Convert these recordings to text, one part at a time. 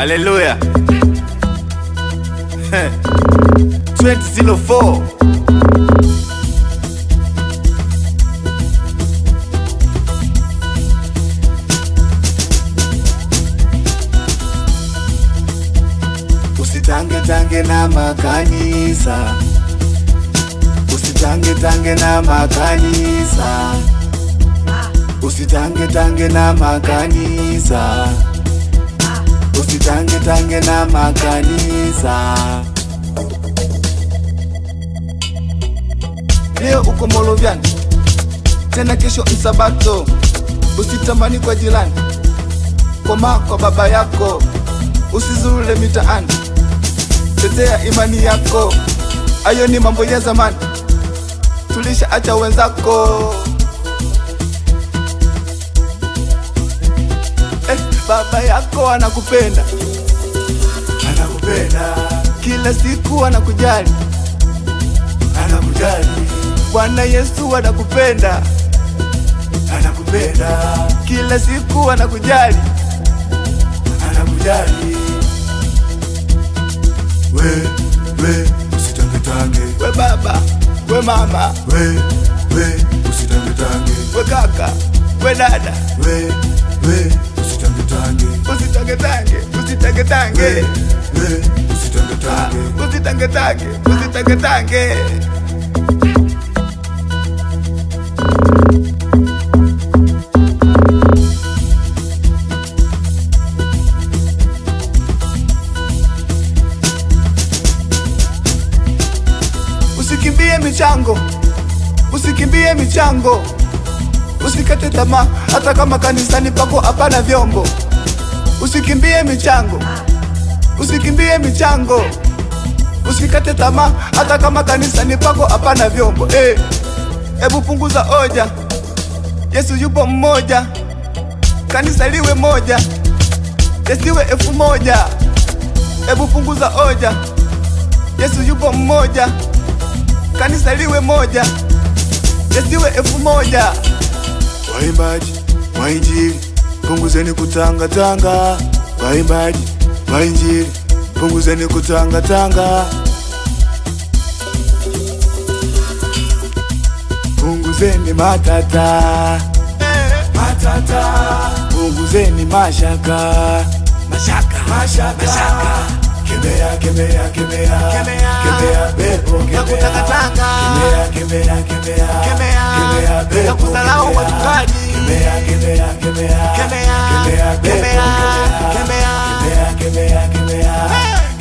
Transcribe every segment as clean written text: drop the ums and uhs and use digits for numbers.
Hallelujah. 2004. Usitange na makanisa. Usitange na makanisa. Usitange na makanisa. Usitange na makanisa. Leo uko Molovyani, tena kesho Msabato. Usitamani kwa jirani, koma kwa baba yako. Usizurule mitaani, tetea imani yako. Ayo ni mambo ya zamani, tulisha acha wenzako. Baba yako anakupenda, anakupenda. Kila siku anakujali, anakujali. Bwana Yesu anakupenda, anakupenda. Kila siku anakujali, anakujali. We usitange. We baba, we mama. We usitange. We kaka, we dada. We usitange. Usitange. Usitange. Usikimbie michango. Usikimbie michango. Usikate tamaa hata kama kanisani pako hapana vyombo. Usikimbie michango. Usikimbie michango. Usikate tamaa hata kama kanisani pako hapana vyombo. Ebu punguza hoja. Yesu yupo mmoja. Kanisa liwe moja, yesiwe 1000. Ebu punguza hoja. Yesu yupo mmoja. Kanisa liwe moja, yesiwe 1000. Waimbaji wa Injili, punguzeni kutanga. Waimbaji wa Injili, punguzeni kutanga. Punguzeni matata. Punguzeni mashaka. Kemea pepo. Kemea pepo. Kusalau wachungaji.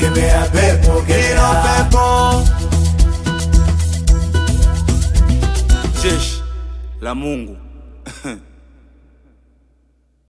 Kemea pepo. Jeshi la Mungu.